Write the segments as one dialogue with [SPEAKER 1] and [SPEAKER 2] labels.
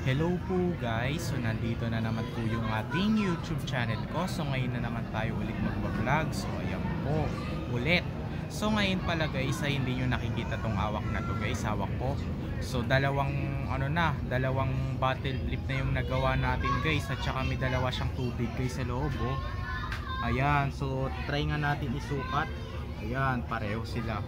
[SPEAKER 1] Hello po guys, so nandito na naman po yung ating YouTube channel ko. So ngayon na naman tayo ulit magbablog. So ayan po, ulit. So ngayon pala guys ay hindi nyo nakikita tong awak na to guys, awak ko. So dalawang dalawang bottle flip na yung nagawa natin guys. At saka may dalawa siyang tubig guys sa loob oh. Ayan, so try nga natin isukat. Ayan, pareho sila.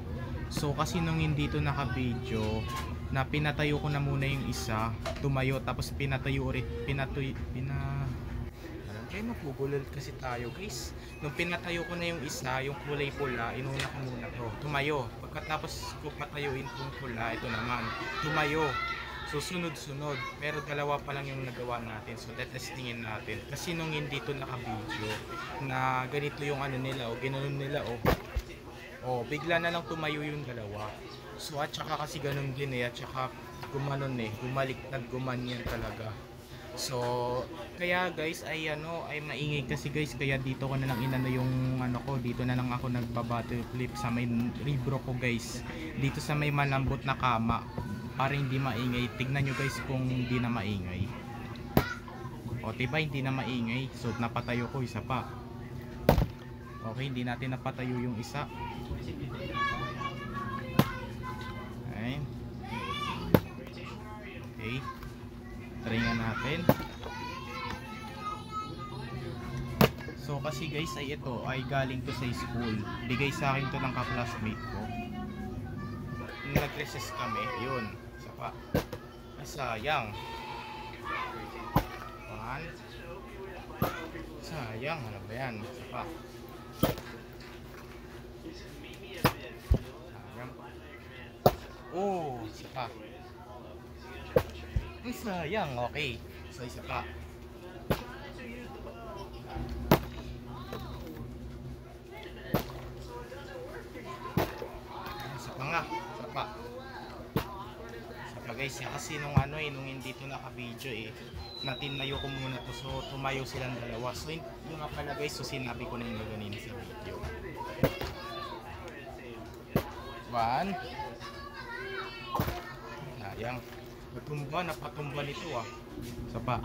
[SPEAKER 1] So kasi nung hindi to naka-video, na pinatayo ko na muna yung isa, tumayo, tapos pinatayo ulit, kaya mapugulol kasi tayo guys. Nung pinatayo ko na yung isa, yung kulay pula, inuna ko muna to, tumayo. Pagkatapos ko patayuin itong pula, ito naman, tumayo. So sunod-sunod, pero dalawa pa lang yung nagawa natin. So testingin natin, kasi nung hindi to naka-video, na ganito yung ano nila, o ginanon nila, bigla na lang tumayo yung dalawa. So at saka kasi ganun din at saka gumanon bumaliktad, gumanyan talaga. So kaya guys ay maingay kasi guys, kaya dito ko na lang inano yung dito na lang ako nagba-bottle flip sa may libro ko guys, dito sa may malambot na kama para hindi maingay. Tignan nyo guys kung hindi na maingay. O diba hindi na maingay, so napatayo ko isa pa. Okay, hindi natin napatayo yung isa. Okay, try nga natin. So kasi guys ay ito ay galing to sa school, bigay sa akin to ng ka-classmate ko. Nag-recess kami, yun, isa pa. Ay sayang. Sayang, ano ba yan, isa pa. Sayang. Oh, isa pa. Ay sayang, okay. So isa pa. Isa pa nga, isa pa. Isa pa guys, kasi nung nung hindi to naka-video natinayo ko muna to, so tumayo silang dalawa. So yun nga pala guys, so sinabi ko na yung ganun sa video. One. Sayang. Napatumba nito Isa pa.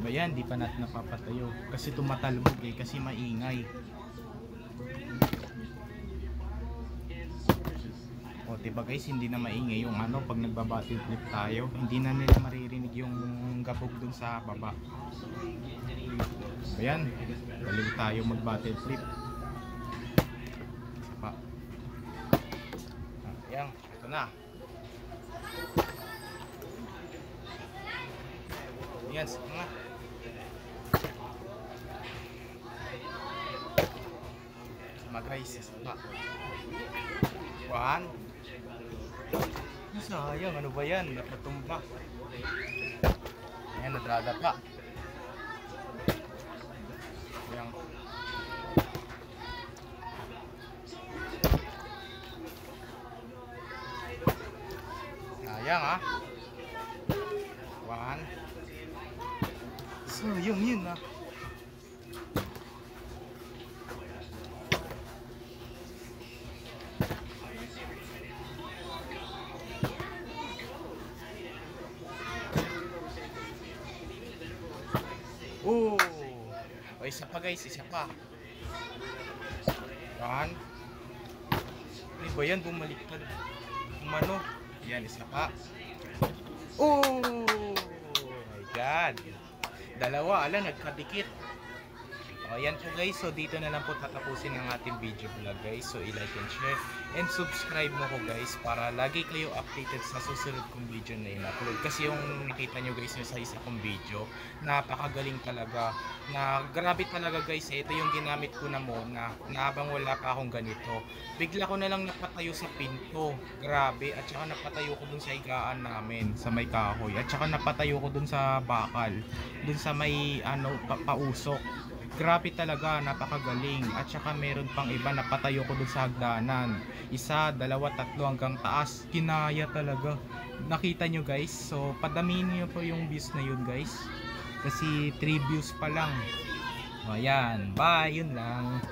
[SPEAKER 1] Bayan, di pa natin napapatayo kasi tumatalbog kasi maingay. O diba guys, hindi na maingay yung pag nagba-bottle flip tayo, hindi na nila maririnig yung gabog dun sa baba. Ayan, balik tayo mag-bottle flip. Ayan, ito na. Ayan, sige nga. Guys, isa pa. One. Sayang, ano ba yan? Napatumba. Ayan, nadrada pa. Ayan. Sayang One. Sayang yun O isa pa guys, isa pa. One. Ano ba yan? Bumaliktad. Yan, isa pa. Oh my god. Dalawa, nagkadikit. Ayan po guys, so dito na lang po tatapusin ang ating video vlog guys. So i-like and share and subscribe mo ko guys para lagi kayo updated sa susunod kong video na in-upload. Kasi yung nakita nyo guys sa isa kong video, napakagaling talaga. Na grabe talaga guys, ito yung ginamit ko na muna na habang wala pa akong ganito. Bigla ko na lang napatayo sa pinto. Grabe, at saka napatayo ko dun sa higaan namin sa may kahoy. At saka napatayo ko dun sa bakal, dun sa may pausok. Grabe talaga, napakagaling. At saka meron pang iba na patayo ko dun sa hagdanan. Isa, dalawa, tatlo hanggang taas. Kinaya talaga. Nakita nyo guys. So padamihin nyo po yung views na yun guys. Kasi 3 views pa lang. Ayan, bye, yun lang.